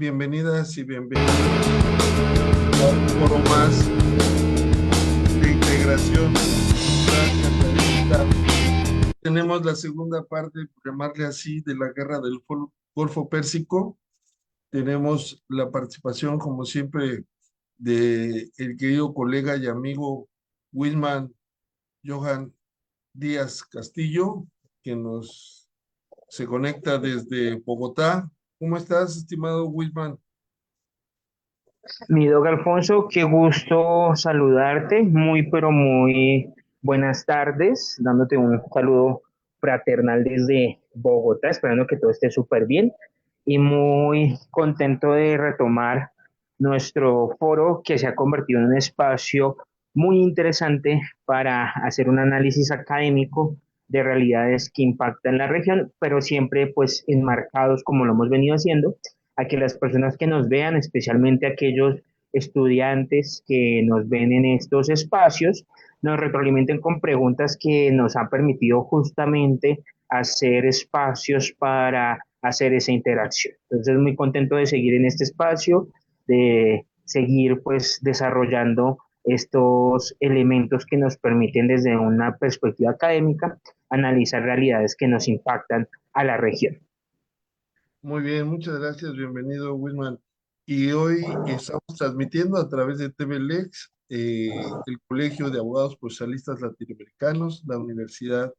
Bienvenidas y bienvenidos a un foro más de integración. Gracias, Anita. Tenemos la segunda parte, por llamarle así, de la guerra del Golfo Pérsico. Tenemos la participación, como siempre, de el querido colega y amigo Wisman Johan Díaz Castillo, que se conecta desde Bogotá. ¿Cómo estás, estimado Wisman? Mi Doc Alfonso, qué gusto saludarte. Muy, pero muy buenas tardes. Dándote un saludo fraternal desde Bogotá, esperando que todo esté súper bien. Y muy contento de retomar nuestro foro que se ha convertido en un espacio muy interesante para hacer un análisis académico de realidades que impactan la región, pero siempre pues enmarcados como lo hemos venido haciendo a que las personas que nos vean, especialmente aquellos estudiantes que nos ven en estos espacios, nos retroalimenten con preguntas que nos han permitido justamente hacer espacios para hacer esa interacción. Entonces, muy contento de seguir en este espacio, de seguir pues desarrollando estos elementos que nos permiten desde una perspectiva académica analizar realidades que nos impactan a la región. Muy bien, muchas gracias, bienvenido, Wilman. Y hoy estamos transmitiendo a través de TVLEX, el Colegio de Abogados Procesalistas Latinoamericanos, la Universidad,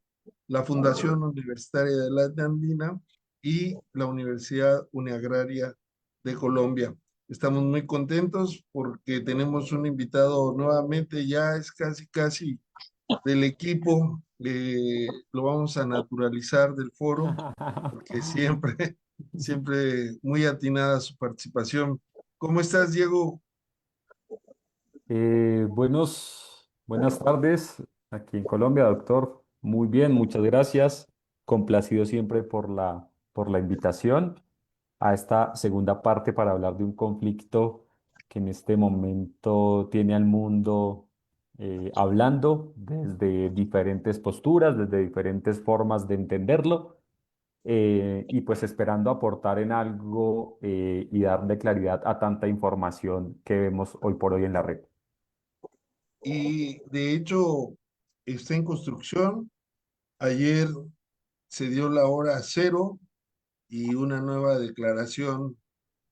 la Fundación Universitaria de la Andina y la Universidad Uniagraria de Colombia. Estamos muy contentos porque tenemos un invitado nuevamente, ya es casi, casi del equipo, lo vamos a naturalizar del foro porque siempre, siempre muy atinada su participación. ¿Cómo estás, Diego? Buenas tardes aquí en Colombia, doctor. Muy bien, muchas gracias. Complacido siempre por la invitación a esta segunda parte para hablar de un conflicto que en este momento tiene al mundo hablando desde diferentes posturas, desde diferentes formas de entenderlo, y pues esperando aportar en algo y darle claridad a tanta información que vemos hoy por hoy en la red. Y de hecho está en construcción. Ayer se dio la hora cero y una nueva declaración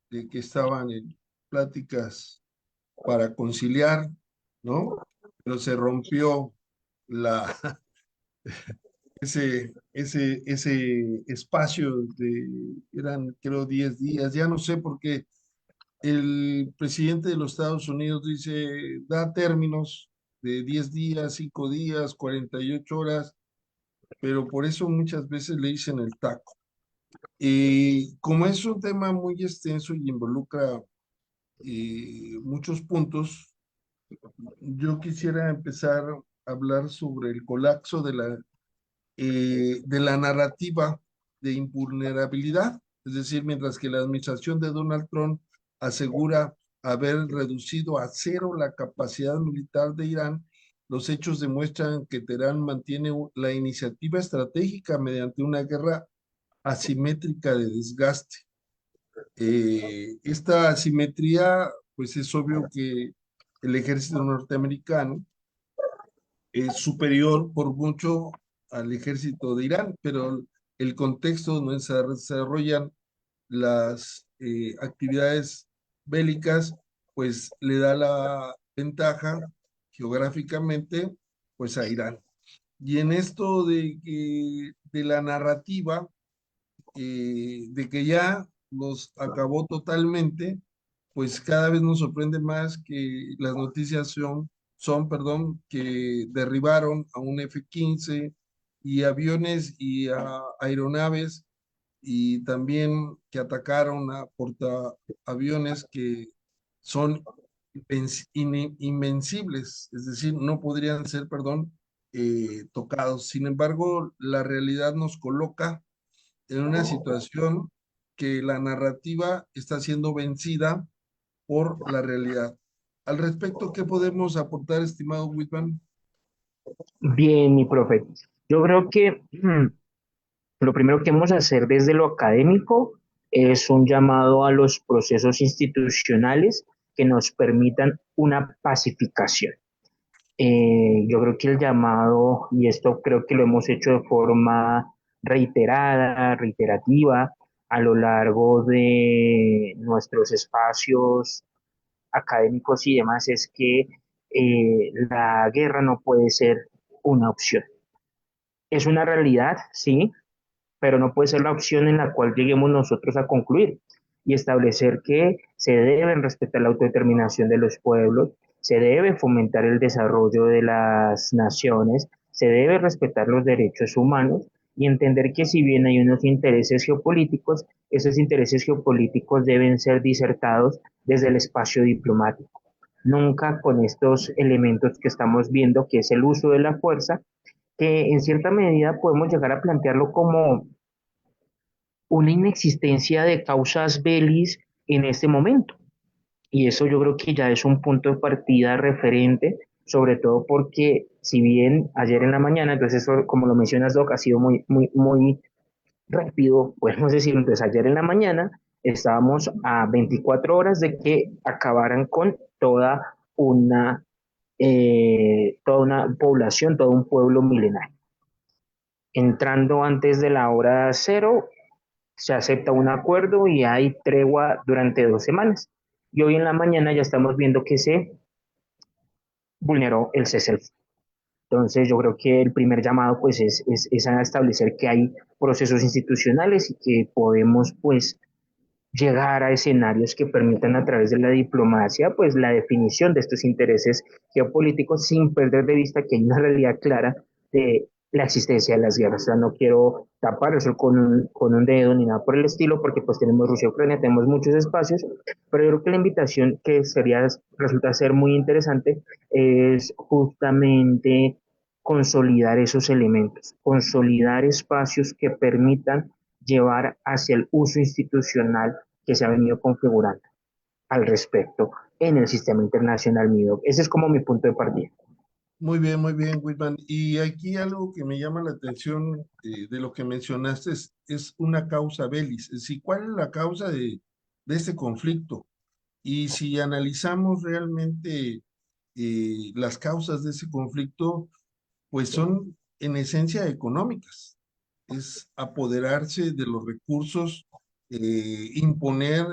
de que estaban en pláticas para conciliar, ¿no? Pero se rompió la, ese espacio eran creo 10 días, ya no sé por qué el presidente de los Estados Unidos dice, da términos de 10 días, 5 días, 48 horas, pero por eso muchas veces le dicen el taco. Y como es un tema muy extenso y involucra muchos puntos, yo quisiera empezar a hablar sobre el colapso de la narrativa de invulnerabilidad. Es decir, mientras que la administración de Donald Trump asegura haber reducido a cero la capacidad militar de Irán, los hechos demuestran que Teherán mantiene la iniciativa estratégica mediante una guerra asimétrica de desgaste. Esta asimetría, pues es obvio que el ejército norteamericano es superior por mucho al ejército de Irán, pero el contexto donde se desarrollan las actividades bélicas, pues le da la ventaja geográficamente, pues a Irán. Y en esto de la narrativa, de que ya los acabó totalmente, pues cada vez nos sorprende más que las noticias perdón, que derribaron a un F-15 y aviones y a aeronaves y también que atacaron a portaaviones que son invencibles, es decir, no podrían ser, perdón, tocados. Sin embargo, la realidad nos coloca en una situación que la narrativa está siendo vencida por la realidad. Al respecto, ¿qué podemos aportar, estimado Whitman? Bien, mi profe. Yo creo que lo primero que vamos a hacer desde lo académico es un llamado a los procesos institucionales que nos permitan una pacificación. Yo creo que el llamado, y esto creo que lo hemos hecho de forma reiterada, reiterativa, a lo largo de nuestros espacios académicos y demás, es que la guerra no puede ser una opción. Es una realidad, sí, pero no puede ser la opción en la cual lleguemos nosotros a concluir y establecer que se deben respetar la autodeterminación de los pueblos, se debe fomentar el desarrollo de las naciones, se debe respetar los derechos humanos y entender que si bien hay unos intereses geopolíticos, esos intereses geopolíticos deben ser disertados desde el espacio diplomático. Nunca con estos elementos que estamos viendo, que es el uso de la fuerza, que en cierta medida podemos llegar a plantearlo como una inexistencia de causas belis en este momento. Y eso yo creo que ya es un punto de partida referente, sobre todo porque si bien ayer en la mañana, entonces eso, como lo mencionas, Doc, ha sido muy rápido, podemos decir, entonces ayer en la mañana estábamos a 24 horas de que acabaran con toda una población, todo un pueblo milenario. Entrando antes de la hora cero, se acepta un acuerdo y hay tregua durante 2 semanas. Y hoy en la mañana ya estamos viendo que se vulneró el cese al fuego. Entonces yo creo que el primer llamado pues es a establecer que hay procesos institucionales y que podemos pues llegar a escenarios que permitan a través de la diplomacia pues la definición de estos intereses geopolíticos sin perder de vista que hay una realidad clara de la existencia de las guerras. O sea, no quiero tapar eso con un dedo ni nada por el estilo, porque pues tenemos Rusia y Ucrania, tenemos muchos espacios, pero yo creo que la invitación que resulta ser muy interesante es justamente consolidar esos elementos, consolidar espacios que permitan llevar hacia el uso institucional que se ha venido configurando al respecto en el sistema internacional MIDOC. Ese es como mi punto de partida. Muy bien, Whitman. Y aquí algo que me llama la atención de lo que mencionaste es una causa belis. Es decir, ¿cuál es la causa de este conflicto? Y si analizamos realmente las causas de ese conflicto, pues son en esencia económicas. Es apoderarse de los recursos, imponer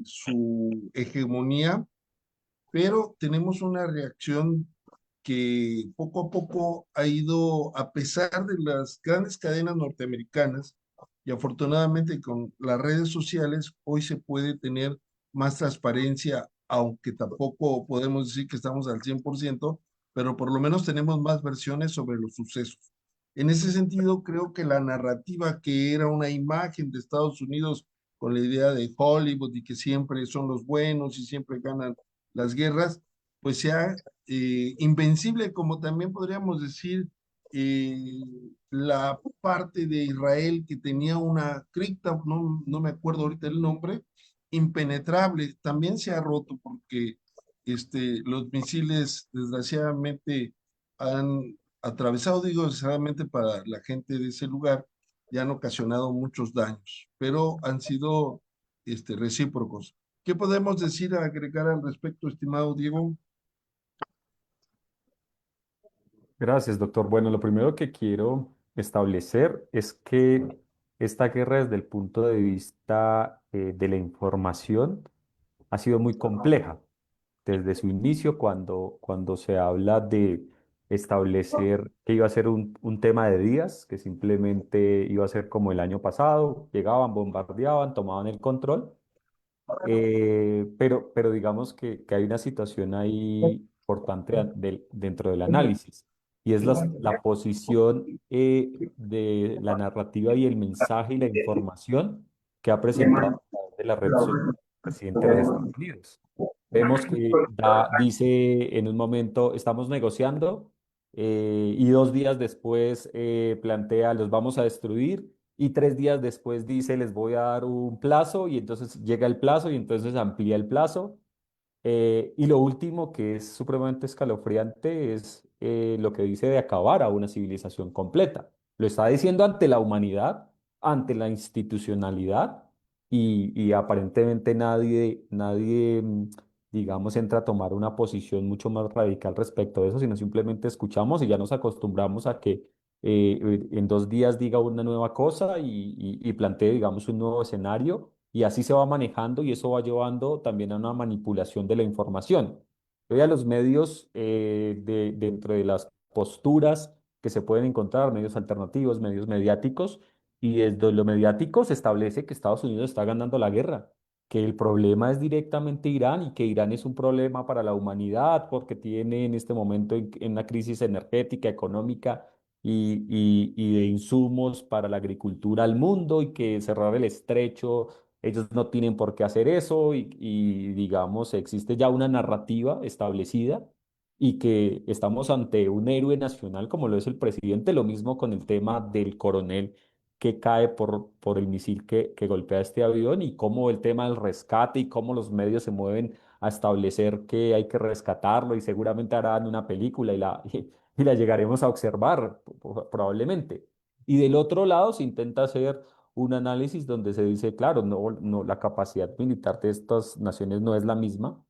su hegemonía, pero tenemos una reacción que poco a poco ha ido, a pesar de las grandes cadenas norteamericanas, y afortunadamente con las redes sociales, hoy se puede tener más transparencia, aunque tampoco podemos decir que estamos al 100%, pero por lo menos tenemos más versiones sobre los sucesos. En ese sentido, creo que la narrativa que era una imagen de Estados Unidos con la idea de Hollywood y que siempre son los buenos y siempre ganan las guerras, pues sea invencible, como también podríamos decir eh, la parte de Israel que tenía una cripta, no me acuerdo ahorita el nombre, impenetrable, también se ha roto porque los misiles desgraciadamente han atravesado, digo desgraciadamente para la gente de ese lugar, y han ocasionado muchos daños, pero han sido recíprocos. ¿Qué podemos decir, agregar al respecto, estimado Diego? Gracias, doctor. Bueno, lo primero que quiero establecer es que esta guerra desde el punto de vista de la información ha sido muy compleja. Desde su inicio, cuando se habla de establecer que iba a ser un tema de días, que simplemente iba a ser como el año pasado, llegaban, bombardeaban, tomaban el control, pero digamos que hay una situación ahí importante dentro del análisis, y es la posición de la narrativa y el mensaje y la información que ha presentado a través de la red social el presidente de los Estados Unidos. Vemos que dice en un momento, estamos negociando, y 2 días después plantea, los vamos a destruir, y 3 días después dice, les voy a dar un plazo, y entonces llega el plazo y entonces amplía el plazo. Y lo último que es supremamente escalofriante es lo que dice de acabar a una civilización completa. Lo está diciendo ante la humanidad, ante la institucionalidad, y aparentemente digamos, entra a tomar una posición mucho más radical respecto de eso, sino simplemente escuchamos y ya nos acostumbramos a que en 2 días diga una nueva cosa y plantee, digamos, un nuevo escenario y así se va manejando y eso va llevando también a una manipulación de la información. Hoy a los medios, dentro de las posturas que se pueden encontrar, medios alternativos, medios mediáticos, y desde lo mediático se establece que Estados Unidos está ganando la guerra, que el problema es directamente Irán y que Irán es un problema para la humanidad porque tiene en este momento en una crisis energética, económica y de insumos para la agricultura al mundo y que cerrar el estrecho, ellos no tienen por qué hacer eso y digamos, existe ya una narrativa establecida y que estamos ante un héroe nacional como lo es el presidente, lo mismo con el tema del coronel que cae por el misil que golpea este avión y cómo el tema del rescate y cómo los medios se mueven a establecer que hay que rescatarlo y seguramente harán una película y la llegaremos a observar probablemente. Y del otro lado se intenta hacer un análisis donde se dice, claro, no, la capacidad militar de estas naciones no es la misma,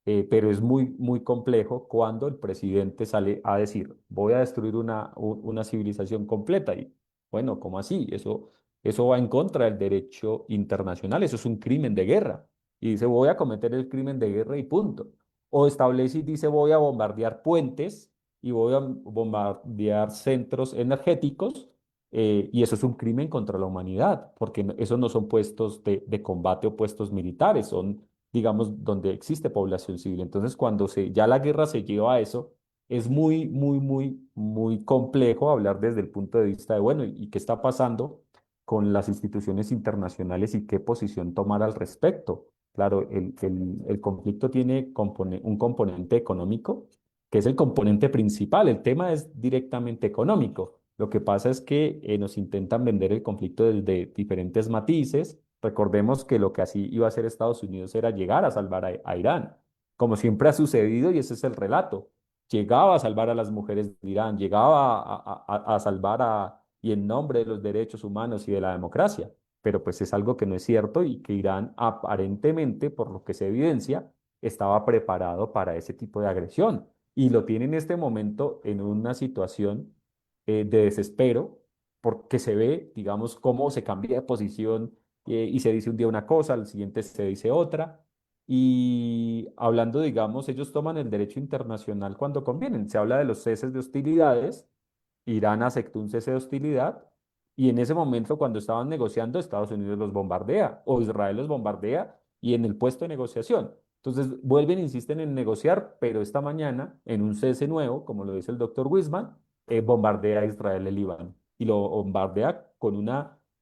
pero es muy complejo cuando el presidente sale a decir, voy a destruir una civilización completa. Y bueno, ¿cómo así? Eso va en contra del derecho internacional, eso es un crimen de guerra. Y dice, voy a cometer el crimen de guerra y punto. O establece y dice, voy a bombardear puentes y voy a bombardear centros energéticos. Y eso es un crimen contra la humanidad, porque esos no son puestos de combate o puestos militares, son digamos, donde existe población civil. Entonces, cuando ya la guerra se lleva a eso, es muy complejo hablar desde el punto de vista de, bueno, ¿y qué está pasando con las instituciones internacionales y qué posición tomar al respecto? Claro, el conflicto tiene un componente económico, que es el componente principal. El tema es directamente económico. Lo que pasa es que nos intentan vender el conflicto desde diferentes matices. Recordemos que lo que así iba a hacer Estados Unidos era llegar a salvar a Irán, como siempre ha sucedido y ese es el relato. Llegaba a salvar a las mujeres de Irán, llegaba a salvar y en nombre de los derechos humanos y de la democracia, pero pues es algo que no es cierto y que Irán aparentemente, por lo que se evidencia, estaba preparado para ese tipo de agresión y lo tiene en este momento en una situación de desespero porque se ve, digamos, cómo se cambia de posición y se dice un día una cosa, al siguiente se dice otra. Y hablando, digamos, ellos toman el derecho internacional cuando convienen. Se habla de los ceses de hostilidades. Irán aceptó un cese de hostilidad y en ese momento, cuando estaban negociando, Estados Unidos los bombardea o Israel los bombardea y en el puesto de negociación. Entonces vuelven, insisten en negociar, pero esta mañana, en un cese nuevo, como lo dice el doctor Wisman, bombardea a Israel el Líbano y lo bombardea con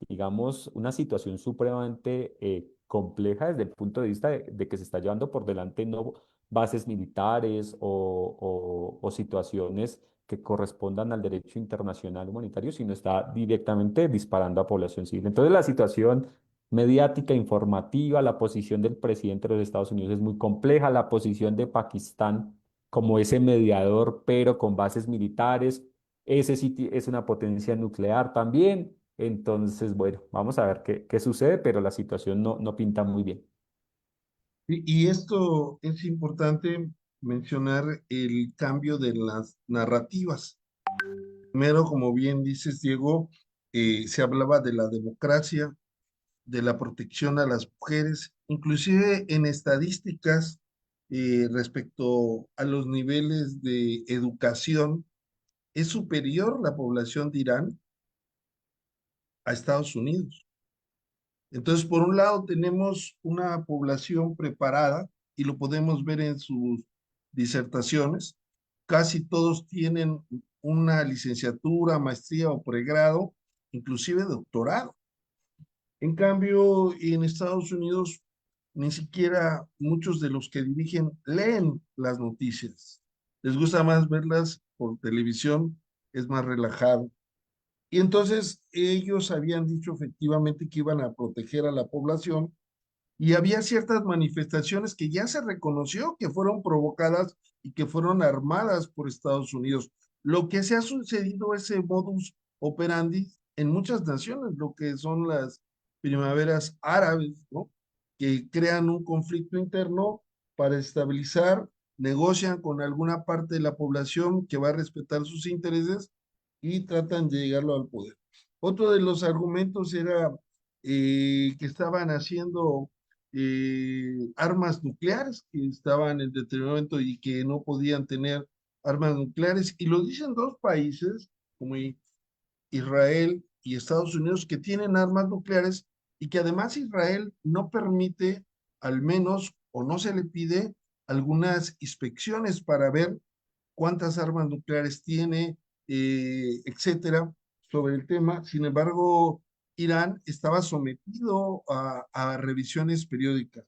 digamos, una situación supremamente compleja desde el punto de vista de que se está llevando por delante no bases militares o situaciones que correspondan al derecho internacional humanitario, sino está directamente disparando a población civil. Entonces la situación mediática, informativa, la posición del presidente de los Estados Unidos es muy compleja, la posición de Pakistán como ese mediador, pero con bases militares, ese sitio es una potencia nuclear también. Entonces, bueno, vamos a ver qué sucede, pero la situación no pinta muy bien. Y esto es importante mencionar el cambio de las narrativas. Primero, como bien dices, Diego, se hablaba de la democracia, de la protección a las mujeres, inclusive en estadísticas respecto a los niveles de educación, es superior la población de Irán a Estados Unidos. Entonces, por un lado, tenemos una población preparada y lo podemos ver en sus disertaciones. Casi todos tienen una licenciatura, maestría o pregrado, inclusive doctorado. En cambio, en Estados Unidos, ni siquiera muchos de los que dirigen leen las noticias. Les gusta más verlas por televisión, es más relajado. Y entonces ellos habían dicho efectivamente que iban a proteger a la población y había ciertas manifestaciones que ya se reconoció que fueron provocadas y que fueron armadas por Estados Unidos. Lo que se ha sucedido ese modus operandi en muchas naciones, lo que son las primaveras árabes, ¿no? Que crean un conflicto interno para estabilizar, negocian con alguna parte de la población que va a respetar sus intereses y tratan de llegarlo al poder. Otro de los argumentos era que estaban haciendo armas nucleares, que estaban en deterioro y que no podían tener armas nucleares, y lo dicen dos países como Israel y Estados Unidos que tienen armas nucleares y que además Israel no permite, al menos, o no se le pide algunas inspecciones para ver cuántas armas nucleares tiene, etcétera, sobre el tema. Sin embargo, Irán estaba sometido a revisiones periódicas.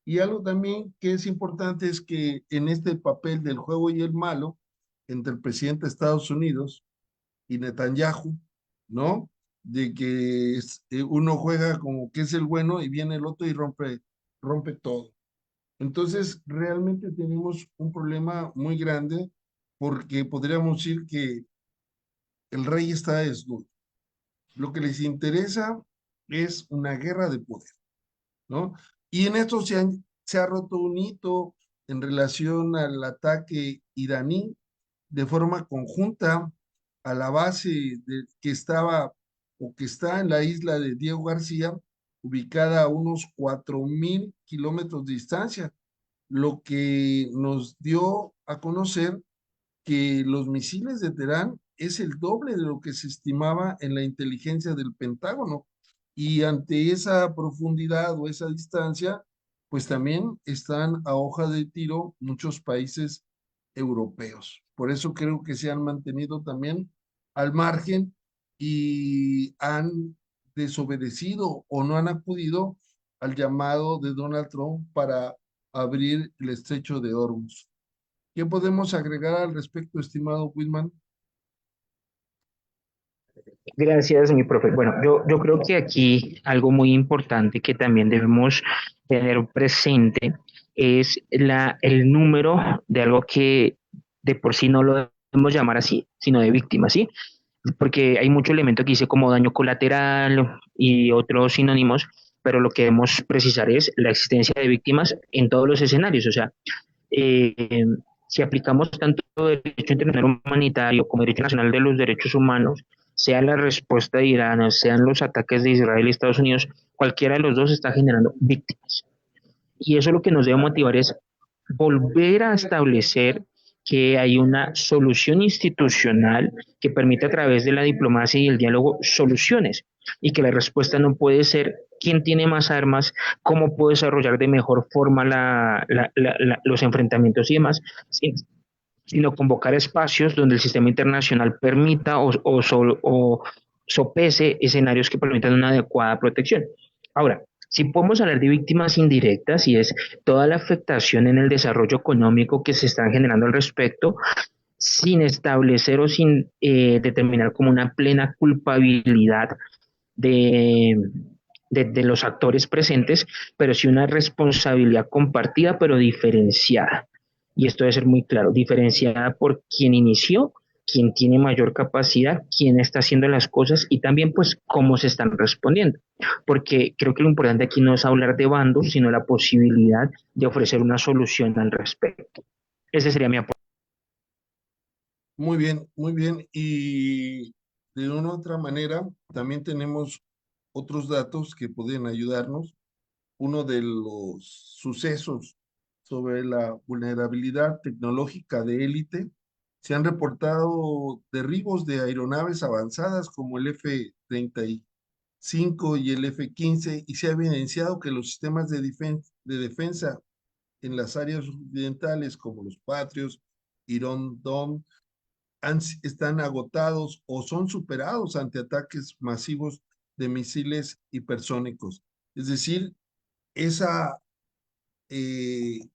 Y algo también que es importante es que en este papel del juego y el malo, entre el presidente de Estados Unidos y Netanyahu, ¿no? De que uno juega como que es el bueno y viene el otro y rompe todo. Entonces, realmente tenemos un problema muy grande porque podríamos decir que el rey está desnudo. Lo que les interesa es una guerra de poder, ¿no? Y en esto se ha roto un hito en relación al ataque iraní de forma conjunta a la base que estaba o que está en la isla de Diego García, ubicada a unos 4.000 kilómetros de distancia, lo que nos dio a conocer que los misiles de Teherán es el doble de lo que se estimaba en la inteligencia del Pentágono. Y ante esa profundidad o esa distancia, pues también están a hoja de tiro muchos países europeos. Por eso creo que se han mantenido también al margen y han desobedecido o no han acudido al llamado de Donald Trump para abrir el estrecho de Hormuz. ¿Qué podemos agregar al respecto, estimado Whitman? Gracias, mi profe. Bueno, yo creo que aquí algo muy importante que también debemos tener presente es el número de algo que de por sí no lo debemos llamar así, sino de víctimas, ¿sí? Porque hay mucho elemento que dice como daño colateral y otros sinónimos, pero lo que debemos precisar es la existencia de víctimas en todos los escenarios. O sea, eh, si aplicamos tanto derecho internacional humanitario como derecho nacional de los derechos humanos, sea la respuesta de Irán, sean los ataques de Israel y Estados Unidos, cualquiera de los dos está generando víctimas. Y eso lo que nos debe motivar es volver a establecer que hay una solución institucional que permite a través de la diplomacia y el diálogo soluciones y que la respuesta no puede ser quién tiene más armas, cómo puede desarrollar de mejor forma los enfrentamientos y demás, sino convocar espacios donde el sistema internacional permita o sopese escenarios que permitan una adecuada protección. Ahora, si podemos hablar de víctimas indirectas y es toda la afectación en el desarrollo económico que se están generando al respecto, sin establecer o sin determinar como una plena culpabilidad de, de los actores presentes, pero sí una responsabilidad compartida, pero diferenciada. Y esto debe ser muy claro, diferenciada por quien inició, quien tiene mayor capacidad, quién está haciendo las cosas y también pues cómo se están respondiendo. Porque creo que lo importante aquí no es hablar de bandos, sino la posibilidad de ofrecer una solución al respecto. Ese sería mi aporte. Muy bien, muy bien. Y de una u otra manera, también tenemos otros datos que pueden ayudarnos. Uno de los sucesos sobre la vulnerabilidad tecnológica de élite, se han reportado derribos de aeronaves avanzadas como el F-35 y el F-15 y se ha evidenciado que los sistemas de defensa en las áreas occidentales como los Patriots, Iron Dome, están agotados o son superados ante ataques masivos de misiles hipersónicos. Es decir, esa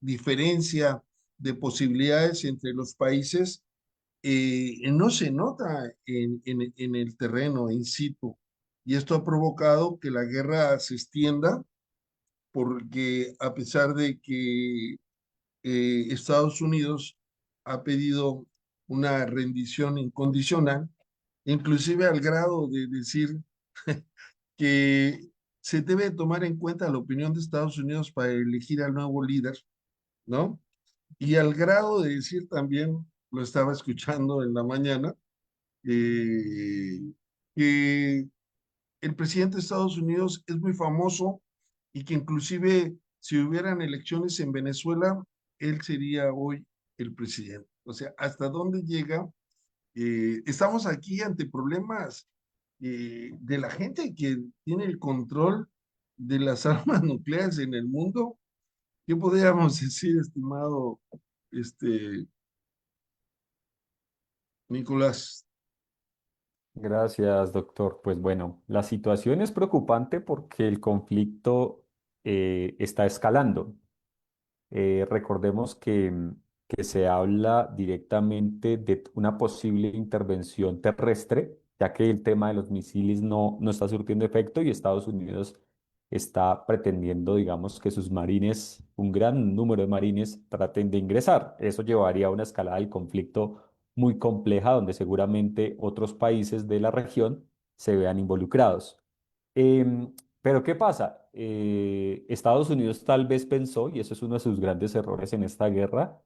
diferencia de posibilidades entre los países no se nota en el terreno, in situ. Y esto ha provocado que la guerra se extienda porque a pesar de que Estados Unidos ha pedido una rendición incondicional, inclusive al grado de decir que se debe tomar en cuenta la opinión de Estados Unidos para elegir al nuevo líder, ¿no? Y al grado de decir también, lo estaba escuchando en la mañana, eh, que el presidente de Estados Unidos es muy famoso y que inclusive si hubieran elecciones en Venezuela, él sería hoy el presidente. O sea, ¿hasta dónde llega? Estamos aquí ante problemas de la gente que tiene el control de las armas nucleares en el mundo. ¿Qué podríamos decir, estimado este, Nicolás? Gracias, doctor. Pues bueno, la situación es preocupante porque el conflicto está escalando. Recordemos que se habla directamente de una posible intervención terrestre, ya que el tema de los misiles no está surtiendo efecto y Estados Unidos está pretendiendo, digamos, que sus marines, un gran número de marines, traten de ingresar. Eso llevaría a una escalada del conflicto muy compleja, donde seguramente otros países de la región se vean involucrados. Em, pero ¿qué pasa? Estados Unidos tal vez pensó, y eso es uno de sus grandes errores en esta guerra,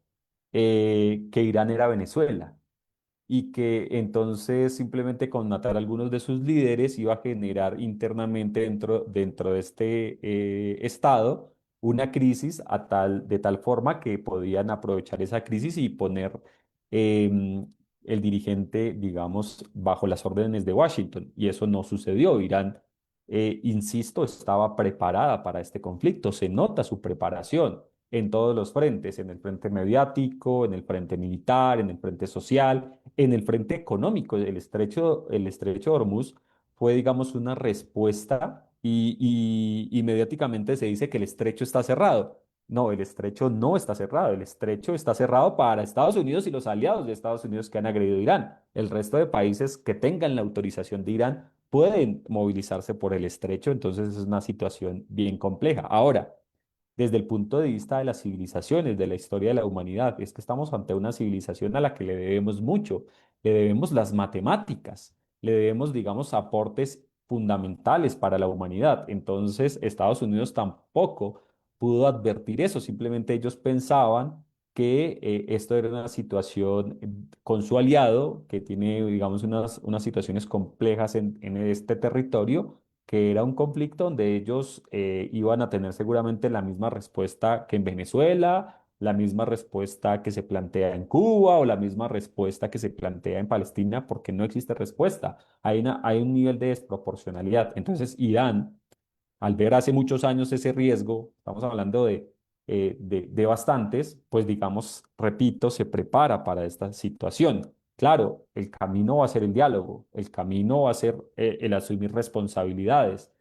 que Irán era Venezuela y que entonces simplemente con matar a algunos de sus líderes iba a generar internamente dentro de este estado una crisis de tal forma que podían aprovechar esa crisis y poner em, el dirigente, digamos, bajo las órdenes de Washington. Y eso no sucedió. Irán, insisto, estaba preparada para este conflicto. Se nota su preparación en todos los frentes, en el frente mediático, en el frente militar, en el frente social, en el frente económico. El estrecho de Hormuz fue, digamos, una respuesta y mediáticamente se dice que el estrecho está cerrado. No, el estrecho no está cerrado. El estrecho está cerrado para Estados Unidos y los aliados de Estados Unidos que han agredido a Irán. El resto de países que tengan la autorización de Irán pueden movilizarse por el estrecho, entonces es una situación bien compleja. Ahora, desde el punto de vista de las civilizaciones, de la historia de la humanidad. Es que estamos ante una civilización a la que le debemos mucho, le debemos las matemáticas, le debemos, digamos, aportes fundamentales para la humanidad. Entonces, Estados Unidos tampoco pudo advertir eso, simplemente ellos pensaban que esto era una situación con su aliado, que tiene, digamos, unas situaciones complejas en este territorio, que era un conflicto donde ellos iban a tener seguramente la misma respuesta que en Venezuela, la misma respuesta que se plantea en Cuba o la misma respuesta que se plantea en Palestina, porque no existe respuesta. Hay un nivel de desproporcionalidad. Entonces, Irán, al ver hace muchos años ese riesgo, estamos hablando de bastantes, pues digamos, repito, se prepara para esta situación. Claro, el camino va a ser el diálogo, el camino va a ser el asumir responsabilidades,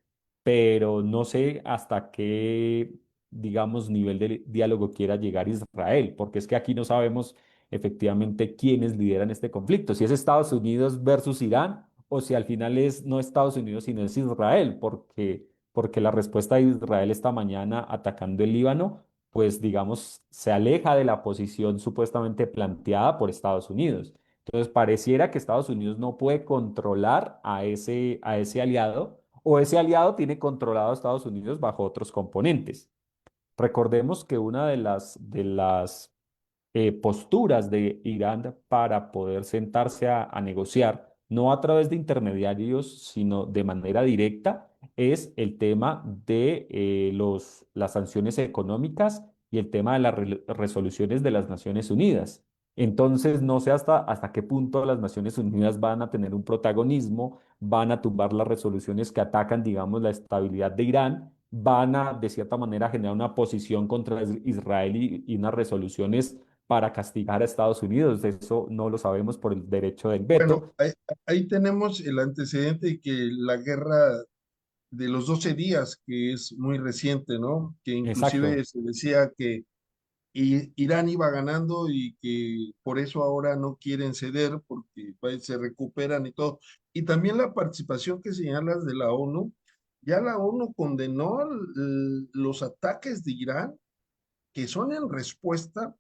pero no sé hasta qué, digamos, nivel de diálogo quiera llegar Israel, porque es que aquí no sabemos efectivamente quiénes lideran este conflicto, si es Estados Unidos versus Irán o si al final es no Estados Unidos, sino es Israel, porque la respuesta de Israel esta mañana atacando el Líbano, pues digamos, se aleja de la posición supuestamente planteada por Estados Unidos. Entonces, pareciera que Estados Unidos no puede controlar a ese aliado o ese aliado tiene controlado a Estados Unidos bajo otros componentes. Recordemos que una de las posturas de Irán para poder sentarse a negociar, no a través de intermediarios, sino de manera directa, es el tema de las sanciones económicas y el tema de las resoluciones de las Naciones Unidas. Entonces, no sé hasta qué punto las Naciones Unidas van a tener un protagonismo, van a tumbar las resoluciones que atacan, digamos, la estabilidad de Irán, van a, de cierta manera, generar una posición contra Israel y unas resoluciones para castigar a Estados Unidos. Eso no lo sabemos por el derecho del Bueno, veto. ahí tenemos el antecedente de que la guerra de los 12 días, que es muy reciente, ¿no? Que inclusive Exacto. se decía que Irán iba ganando y que por eso ahora no quieren ceder porque pues, se recuperan y todo. Y también la participación que señalas de la ONU, ya la ONU condenó los ataques de Irán que son en respuesta,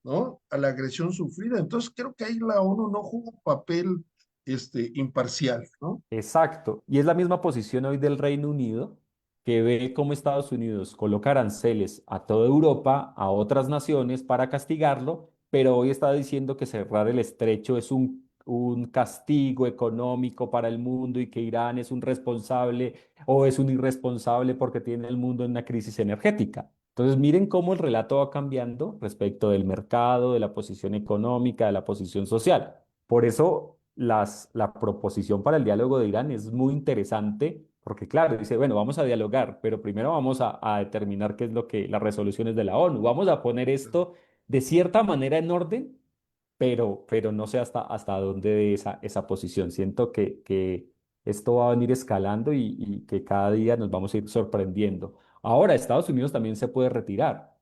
¿no? A la agresión sufrida. Entonces creo que ahí la ONU no jugó un papel imparcial, ¿no? Exacto. Y es la misma posición hoy del Reino Unido, que ve cómo Estados Unidos coloca aranceles a toda Europa, a otras naciones para castigarlo, pero hoy está diciendo que cerrar el estrecho es un castigo económico para el mundo y que Irán es un responsable o es un irresponsable porque tiene el mundo en una crisis energética. Entonces, miren cómo el relato va cambiando respecto del mercado, de la posición económica, de la posición social. Por eso, la proposición para el diálogo de Irán es muy interesante, porque claro, dice, bueno, vamos a dialogar, pero primero vamos a determinar qué es lo que las resoluciones de la ONU. Vamos a poner esto de cierta manera en orden, pero no sé hasta dónde de esa posición. Siento que esto va a venir escalando y que cada día nos vamos a ir sorprendiendo. Ahora, Estados Unidos también se puede retirar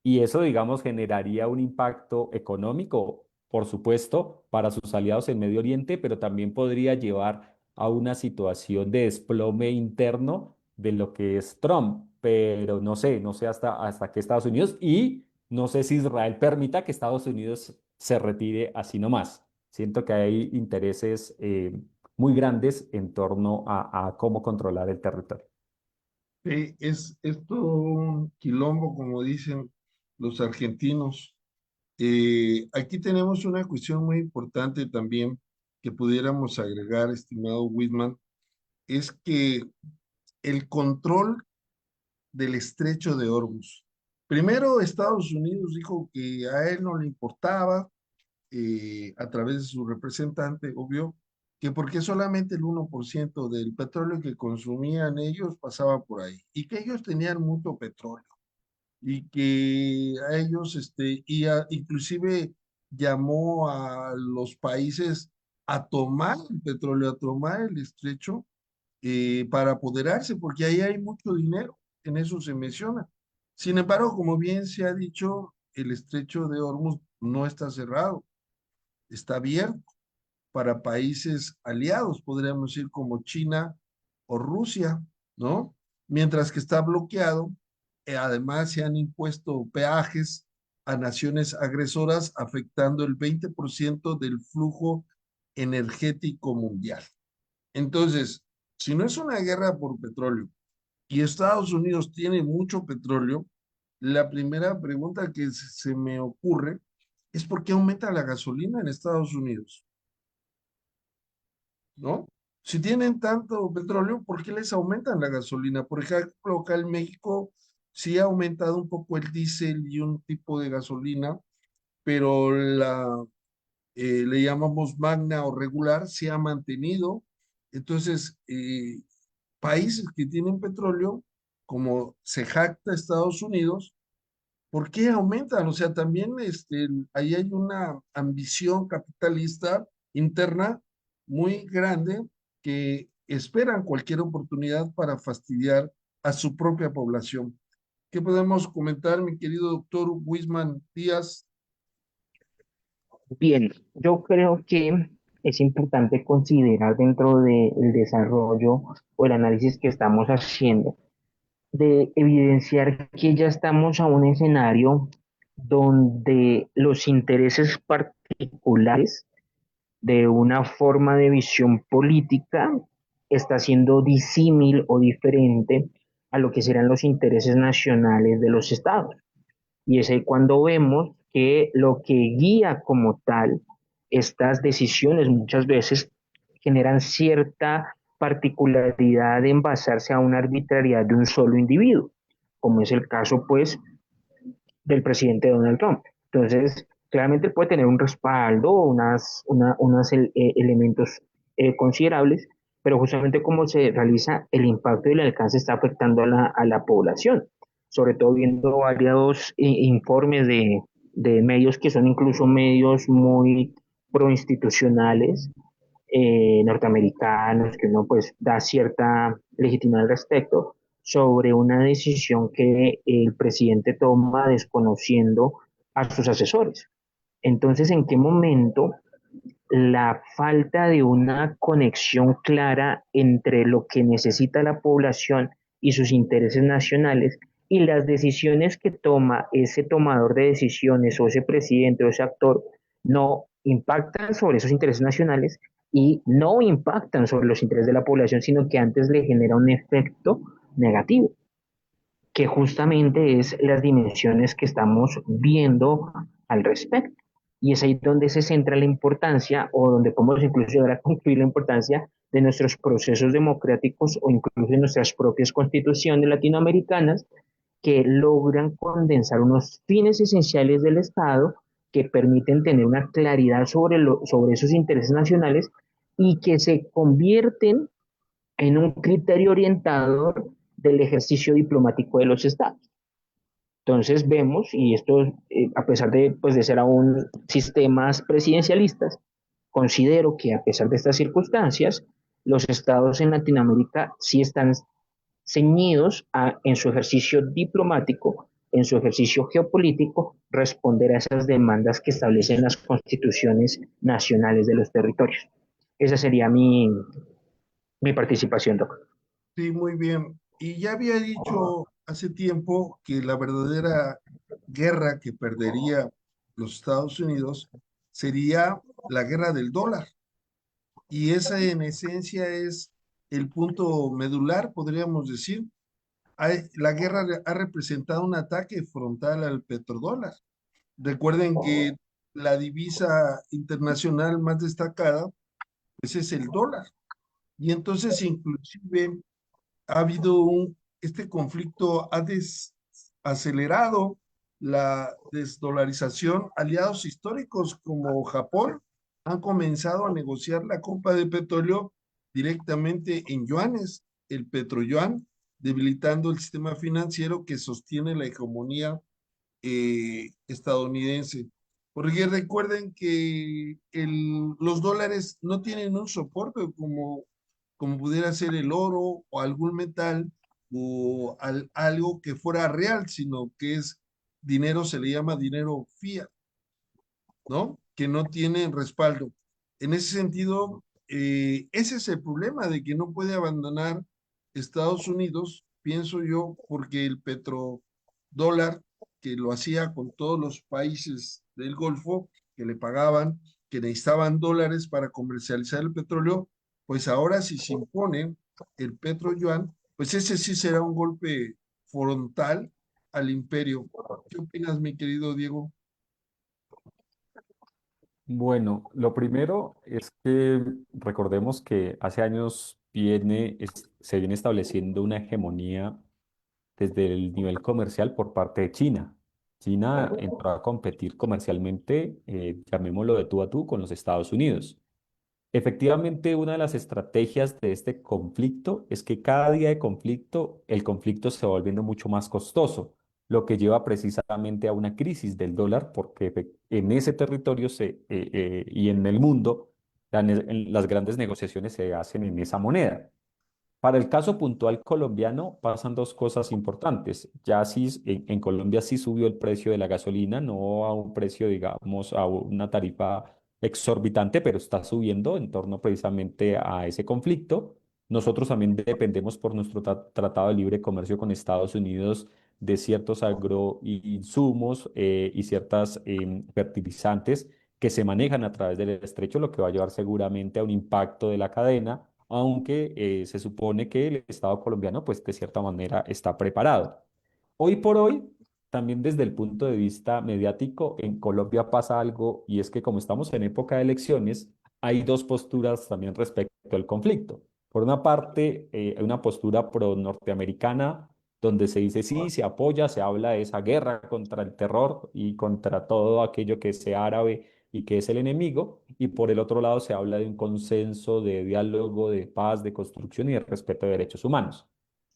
y eso, digamos, generaría un impacto económico, por supuesto, para sus aliados en Medio Oriente, pero también podría llevar a una situación de desplome interno de lo que es Trump. Pero no sé hasta qué Estados Unidos y no sé si Israel permita que Estados Unidos se retire así nomás. Siento que hay intereses muy grandes en torno a cómo controlar el territorio. Es todo un quilombo, como dicen los argentinos. Aquí tenemos una cuestión muy importante también que pudiéramos agregar, estimado Whitman, es que el control del estrecho de Hormuz. Primero, Estados Unidos dijo que a él no le importaba, a través de su representante, obvio, que porque solamente el 1% del petróleo que consumían ellos pasaba por ahí y que ellos tenían mucho petróleo y que a ellos, inclusive llamó a los países a tomar el petróleo, a tomar el estrecho para apoderarse, porque ahí hay mucho dinero, en eso se menciona. Sin embargo, como bien se ha dicho, el estrecho de Hormuz no está cerrado, está abierto para países aliados, podríamos decir como China o Rusia, ¿no? Mientras que está bloqueado, además se han impuesto peajes a naciones agresoras, afectando el 20% del flujo energético mundial. Entonces, si no es una guerra por petróleo y Estados Unidos tiene mucho petróleo, la primera pregunta que se me ocurre es por qué aumenta la gasolina en Estados Unidos, ¿no? Si tienen tanto petróleo, ¿por qué les aumentan la gasolina? Por ejemplo, acá en México sí ha aumentado un poco el diésel y un tipo de gasolina, pero le llamamos magna o regular, se ha mantenido. Entonces, países que tienen petróleo, como se jacta Estados Unidos, ¿por qué aumentan? O sea, también ahí hay una ambición capitalista interna muy grande que esperan cualquier oportunidad para fastidiar a su propia población. ¿Qué podemos comentar, mi querido doctor Wisman Díaz? Bien, yo creo que es importante considerar dentro del desarrollo o el análisis que estamos haciendo, de evidenciar que ya estamos a un escenario donde los intereses particulares de una forma de visión política está siendo disímil o diferente a lo que serán los intereses nacionales de los estados. Y es ahí cuando vemos que lo que guía como tal estas decisiones muchas veces generan cierta particularidad en basarse a una arbitrariedad de un solo individuo, como es el caso pues del presidente Donald Trump. Entonces, claramente puede tener un respaldo, unos elementos considerables, pero justamente cómo se realiza el impacto y el alcance está afectando a la población, sobre todo viendo varios informes de medios que son incluso medios muy proinstitucionales, norteamericanos, que uno pues da cierta legitimidad al respecto, sobre una decisión que el presidente toma desconociendo a sus asesores. Entonces, ¿en qué momento la falta de una conexión clara entre lo que necesita la población y sus intereses nacionales y las decisiones que toma ese tomador de decisiones o ese presidente o ese actor no impactan sobre esos intereses nacionales y no impactan sobre los intereses de la población, sino que antes le genera un efecto negativo, que justamente es las dimensiones que estamos viendo al respecto. Y es ahí donde se centra la importancia, o donde podemos incluso llegar a concluir la importancia de nuestros procesos democráticos o incluso de nuestras propias constituciones latinoamericanas, que logran condensar unos fines esenciales del Estado que permiten tener una claridad sobre esos intereses nacionales y que se convierten en un criterio orientador del ejercicio diplomático de los estados. Entonces vemos, y esto a pesar de, pues, de ser aún sistemas presidencialistas, considero que a pesar de estas circunstancias, los estados en Latinoamérica sí están ceñidos a, en su ejercicio diplomático, en su ejercicio geopolítico, responder a esas demandas que establecen las constituciones nacionales de los territorios. Esa sería mi participación, doctor. Sí, muy bien. Y ya había dicho hace tiempo que la verdadera guerra que perdería los Estados Unidos sería la guerra del dólar. Y esa en esencia es el punto medular, podríamos decir. La guerra ha representado un ataque frontal al petrodólar. Recuerden que la divisa internacional más destacada, pues es el dólar. Y entonces inclusive ha habido este conflicto ha acelerado la desdolarización. Aliados históricos como Japón han comenzado a negociar la compra de petróleo directamente en yuanes, el petroyuan, debilitando el sistema financiero que sostiene la hegemonía estadounidense. Porque recuerden que los dólares no tienen un soporte como pudiera ser el oro o algún metal o algo que fuera real, sino que es dinero, se le llama dinero fiat, ¿no? Que no tiene respaldo. En ese sentido, ese es el problema de que no puede abandonar Estados Unidos, pienso yo, porque el petrodólar, que lo hacía con todos los países del Golfo, que le pagaban, que necesitaban dólares para comercializar el petróleo, pues ahora si se impone el petroyuan, pues ese sí será un golpe frontal al imperio. ¿Qué opinas, mi querido Diego? Bueno, lo primero es que recordemos que hace años se viene estableciendo una hegemonía desde el nivel comercial por parte de China. China entró a competir comercialmente, llamémoslo de tú a tú, con los Estados Unidos. Efectivamente, una de las estrategias de este conflicto es que cada día de conflicto, el conflicto se va volviendo mucho más costoso, lo que lleva precisamente a una crisis del dólar, porque en ese territorio y en el mundo, las grandes negociaciones se hacen en esa moneda. Para el caso puntual colombiano pasan dos cosas importantes. Ya sí, en Colombia sí subió el precio de la gasolina, no a un precio, digamos, a una tarifa exorbitante, pero está subiendo en torno precisamente a ese conflicto. Nosotros también dependemos por nuestro tratado de libre comercio con Estados Unidos de ciertos agroinsumos y ciertas fertilizantes que se manejan a través del estrecho, lo que va a llevar seguramente a un impacto de la cadena, aunque se supone que el Estado colombiano, pues de cierta manera, está preparado. Hoy por hoy, también desde el punto de vista mediático, en Colombia pasa algo y es que como estamos en época de elecciones, hay dos posturas también respecto al conflicto. Por una parte, hay una postura pro-norteamericana donde se dice sí, se apoya, se habla de esa guerra contra el terror y contra todo aquello que sea árabe y que es el enemigo, y por el otro lado se habla de un consenso, de diálogo, de paz, de construcción y de respeto de derechos humanos.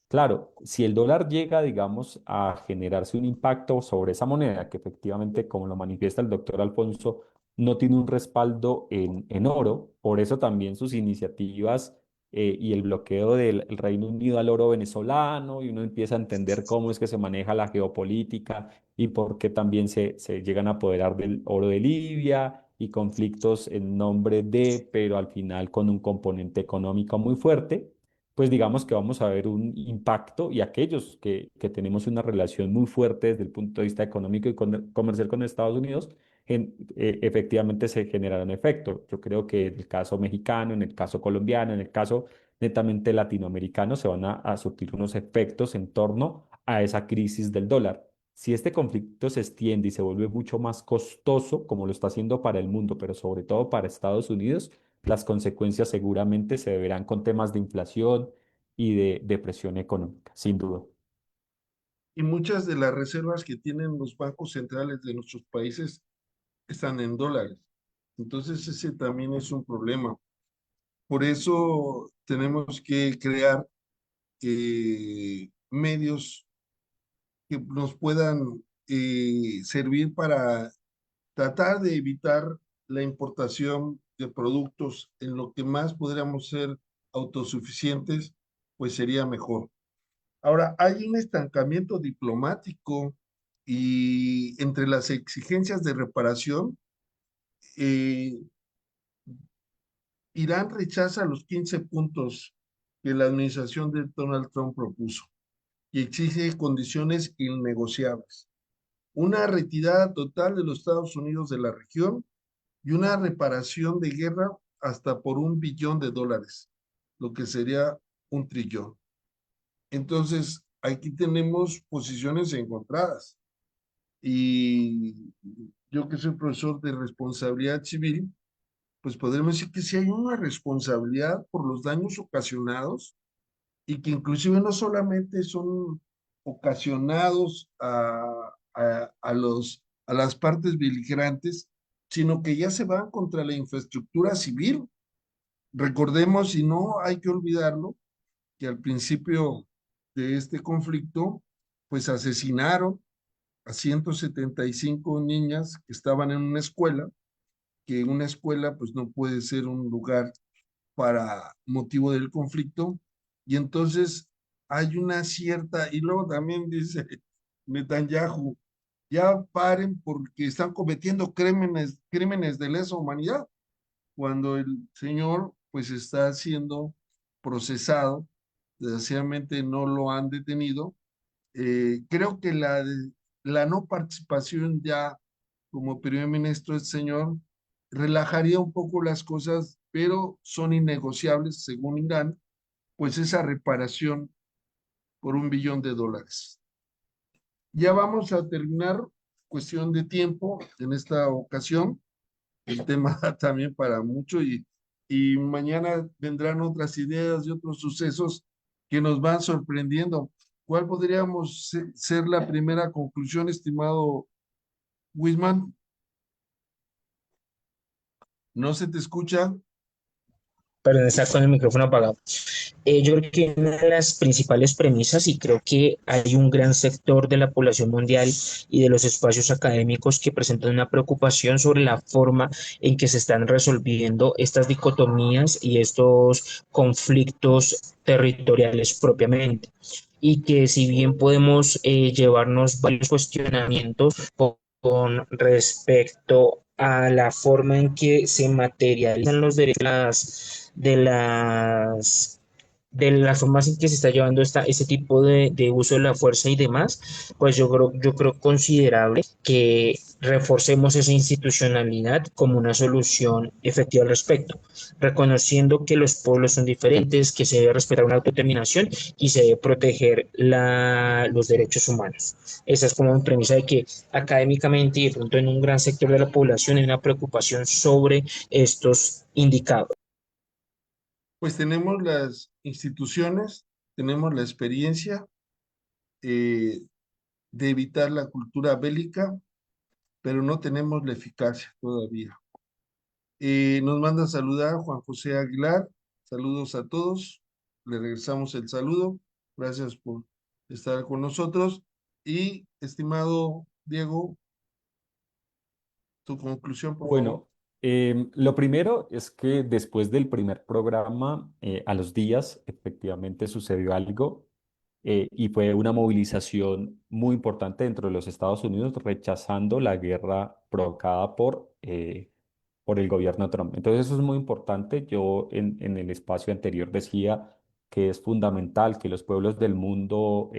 Claro, si el dólar llega, digamos, a generarse un impacto sobre esa moneda, que efectivamente, como lo manifiesta el doctor Alfonso, no tiene un respaldo en oro, por eso también sus iniciativas y el bloqueo del el Reino Unido al oro venezolano, y uno empieza a entender cómo es que se maneja la geopolítica y por qué también se llegan a apoderar del oro de Libia y conflictos en nombre de, pero al final con un componente económico muy fuerte, pues digamos que vamos a ver un impacto, y aquellos que tenemos una relación muy fuerte desde el punto de vista económico y comercial con Estados Unidos, efectivamente se generará un efecto. Yo creo que en el caso mexicano, en el caso colombiano, en el caso netamente latinoamericanos, se van a surtir unos efectos en torno a esa crisis del dólar. Si este conflicto se extiende y se vuelve mucho más costoso, como lo está haciendo para el mundo, pero sobre todo para Estados Unidos, las consecuencias seguramente se deberán con temas de inflación y de depresión económica, sin duda. Y muchas de las reservas que tienen los bancos centrales de nuestros países están en dólares. Entonces ese también es un problema. Por eso tenemos que crear medios que nos puedan servir para tratar de evitar la importación de productos en lo que más podríamos ser autosuficientes, pues sería mejor. Ahora, hay un estancamiento diplomático y entre las exigencias de reparación, eh, Irán rechaza los 15 puntos que la administración de Donald Trump propuso y exige condiciones innegociables. Una retirada total de los Estados Unidos de la región y una reparación de guerra hasta por $1 billón, lo que sería 1 trillón. Entonces, aquí tenemos posiciones encontradas. Y yo que soy profesor de responsabilidad civil, pues podremos decir que sí hay una responsabilidad por los daños ocasionados y que inclusive no solamente son ocasionados a las partes beligerantes, sino que ya se van contra la infraestructura civil. Recordemos, y no hay que olvidarlo, que al principio de este conflicto, pues asesinaron a 175 niñas que estaban en una escuela, que una escuela pues no puede ser un lugar para motivo del conflicto, y entonces hay una cierta, y luego también dice Netanyahu, ya paren porque están cometiendo crímenes de lesa humanidad, cuando el señor pues está siendo procesado, desgraciadamente no lo han detenido. Creo que la no participación ya como primer ministro del señor relajaría un poco las cosas, pero son innegociables, según Irán, pues esa reparación por $1 billón. Ya vamos a terminar, cuestión de tiempo en esta ocasión. El tema da también para mucho y mañana vendrán otras ideas y otros sucesos que nos van sorprendiendo. ¿Cuál podríamos ser la primera conclusión, estimado Wisman? ¿No se te escucha? Perdón, está con el micrófono apagado. Yo creo que una de las principales premisas, y creo que hay un gran sector de la población mundial y de los espacios académicos que presentan una preocupación sobre la forma en que se están resolviendo estas dicotomías y estos conflictos territoriales propiamente. Y que si bien podemos llevarnos varios cuestionamientos con respecto a la forma en que se materializan los derechos de las formas en que se está llevando ese tipo de uso de la fuerza y demás, pues yo creo considerable que reforcemos esa institucionalidad como una solución efectiva al respecto, reconociendo que los pueblos son diferentes, que se debe respetar una autodeterminación y se debe proteger los derechos humanos. Esa es como una premisa de que académicamente y de pronto en un gran sector de la población hay una preocupación sobre estos indicados. Pues tenemos las instituciones, tenemos la experiencia eh, de evitar la cultura bélica, pero no tenemos la eficacia todavía. Nos manda a saludar Juan José Aguilar. Saludos a todos. Le regresamos el saludo. Gracias por estar con nosotros. Y, estimado Diego, tu conclusión, por favor. Bueno, lo primero es que después del primer programa, a los días, efectivamente sucedió algo y fue una movilización muy importante dentro de los Estados Unidos rechazando la guerra provocada por el gobierno de Trump. Entonces eso es muy importante. Yo en el espacio anterior decía que es fundamental que los pueblos del mundo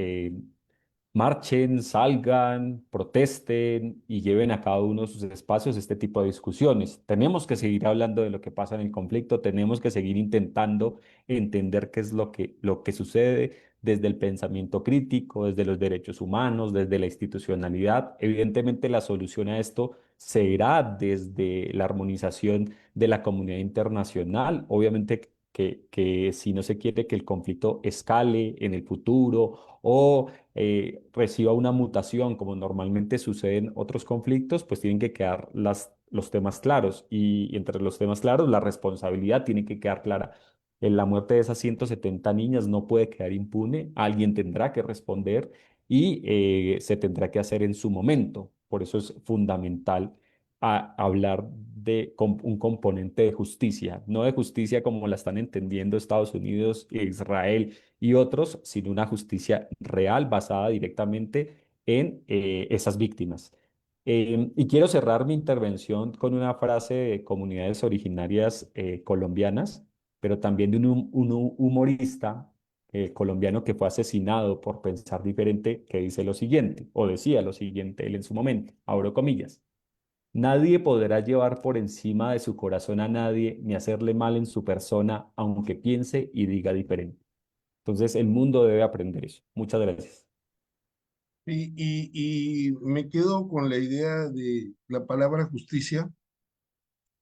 marchen, salgan, protesten y lleven a cada uno de sus espacios este tipo de discusiones. Tenemos que seguir hablando de lo que pasa en el conflicto, tenemos que seguir intentando entender qué es lo que sucede desde el pensamiento crítico, desde los derechos humanos, desde la institucionalidad. Evidentemente, la solución a esto será desde la armonización de la comunidad internacional. Obviamente que si no se quiere que el conflicto escale en el futuro o reciba una mutación, como normalmente sucede en otros conflictos, pues tienen que quedar los temas claros y entre los temas claros la responsabilidad tiene que quedar clara. En la muerte de esas 170 niñas no puede quedar impune, alguien tendrá que responder y se tendrá que hacer en su momento. Por eso es fundamental hablar de un componente de justicia, no de justicia como la están entendiendo Estados Unidos e Israel y otros, sino una justicia real basada directamente en esas víctimas. Y quiero cerrar mi intervención con una frase de comunidades originarias colombianas, pero también de un humorista colombiano que fue asesinado por pensar diferente, que dice lo siguiente, o decía lo siguiente él en su momento, abro comillas: nadie podrá llevar por encima de su corazón a nadie ni hacerle mal en su persona, aunque piense y diga diferente. Entonces, el mundo debe aprender eso. Muchas gracias. Y me quedo con la idea de la palabra justicia.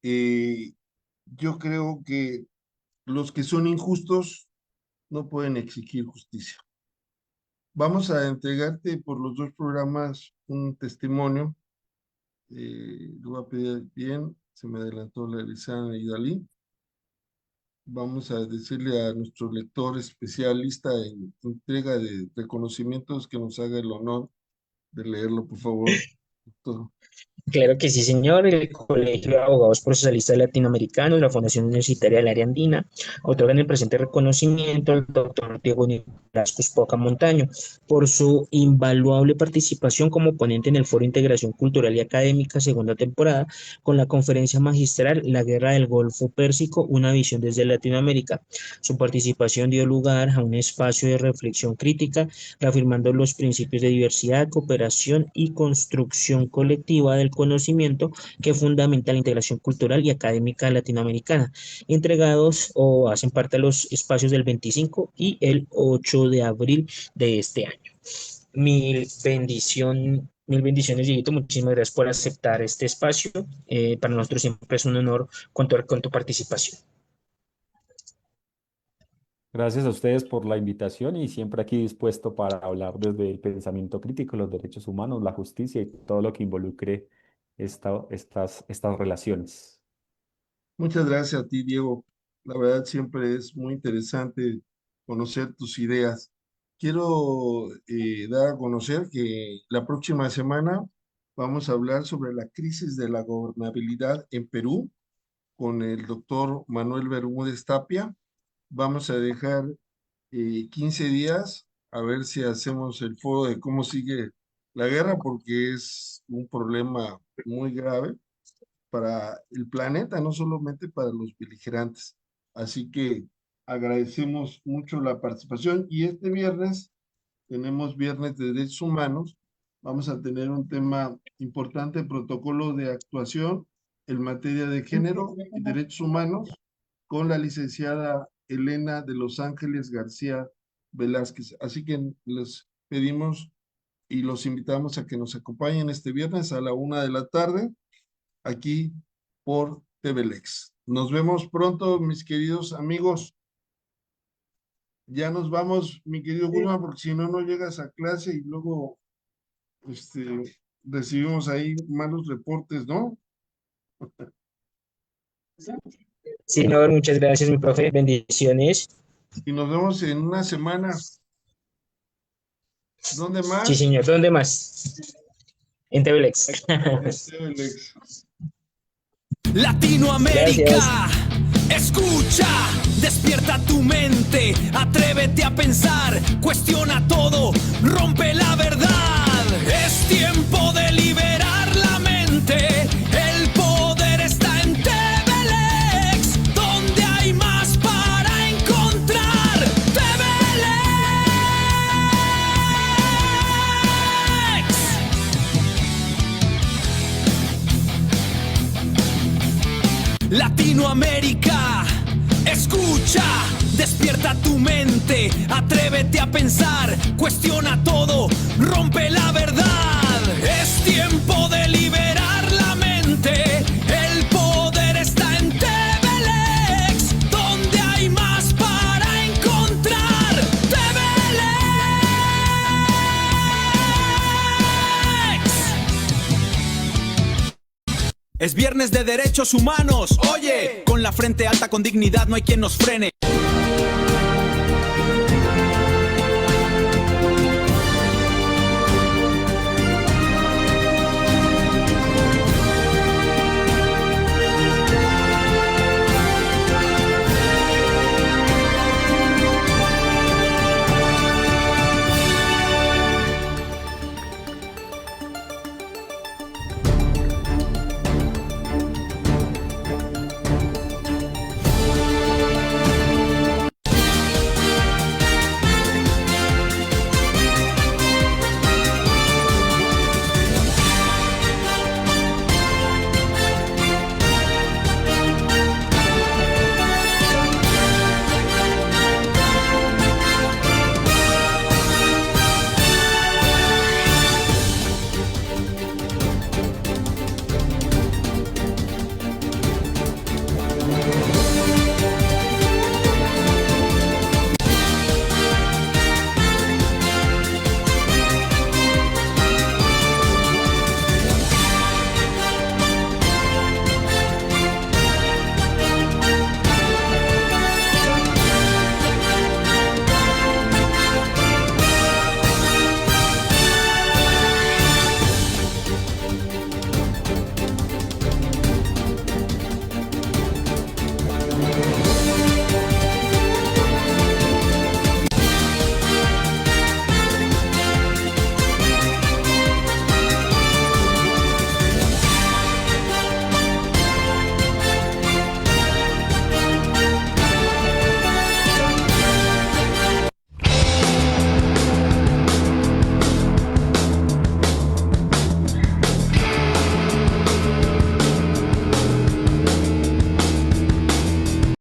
Eh, yo creo que los que son injustos no pueden exigir justicia. Vamos a entregarte por los dos programas un testimonio. Lo voy a pedir bien, se me adelantó la Lisana y Dalí. Vamos a decirle a nuestro lector especialista en entrega de reconocimientos que nos haga el honor de leerlo, por favor. Doctor. Claro que sí, señor. El Colegio de Abogados Procesalistas Latinoamericanos, la Fundación Universitaria del Área Andina, otorgan el presente reconocimiento al doctor Diego Nicolás Cuspoca Montaño por su invaluable participación como ponente en el Foro de Integración Cultural y Académica, segunda temporada, con la conferencia magistral La Guerra del Golfo Pérsico, una visión desde Latinoamérica. Su participación dio lugar a un espacio de reflexión crítica, reafirmando los principios de diversidad, cooperación y construcción colectiva del conocimiento que fundamenta la integración cultural y académica latinoamericana, entregados o hacen parte de los espacios del 25 y el 8 de abril de este año. Mil bendiciones, Dieguito. Muchísimas gracias por aceptar este espacio. Para nosotros siempre es un honor contar con tu participación. Gracias a ustedes por la invitación y siempre aquí dispuesto para hablar desde el pensamiento crítico, los derechos humanos, la justicia y todo lo que involucre estas relaciones. Muchas gracias a ti, Diego. La verdad siempre es muy interesante conocer tus ideas. Quiero dar a conocer que la próxima semana vamos a hablar sobre la crisis de la gobernabilidad en Perú con el doctor Manuel Bermúdez Tapia. Vamos a dejar 15 días a ver si hacemos el foro de cómo sigue la guerra, porque es un problema muy grave para el planeta, no solamente para los beligerantes. Así que agradecemos mucho la participación y este viernes tenemos Viernes de Derechos Humanos. Vamos a tener un tema importante, protocolo de actuación en materia de género y derechos humanos, con la licenciada Elena de Los Ángeles García Velázquez. Así que les pedimos y los invitamos a que nos acompañen este viernes a la 1 de la tarde aquí por TVLex. Nos vemos pronto, mis queridos amigos. Ya nos vamos, mi querido Guzmán, porque si no, no llegas a clase y luego recibimos ahí malos reportes, ¿no? Señor, muchas gracias, mi profe. Bendiciones. Y nos vemos en una semana. ¿Dónde más? Sí, señor. ¿Dónde más? En TVLex. TVLex. Latinoamérica, escucha, despierta tu mente, atrévete a pensar, cuestiona todo, rompe la verdad. Es tiempo de liberar la mente, el poder está en TVLex, donde hay más para encontrar. TVLex. Latinoamérica. Escucha, despierta tu mente, atrévete a pensar, cuestiona todo, rompe la verdad. Es tiempo de liberar la mente, el poder está en TVLex, donde hay más para encontrar. TVLex. Es viernes de derechos humanos, oye, con la frente alta, con dignidad, no hay quien nos frene.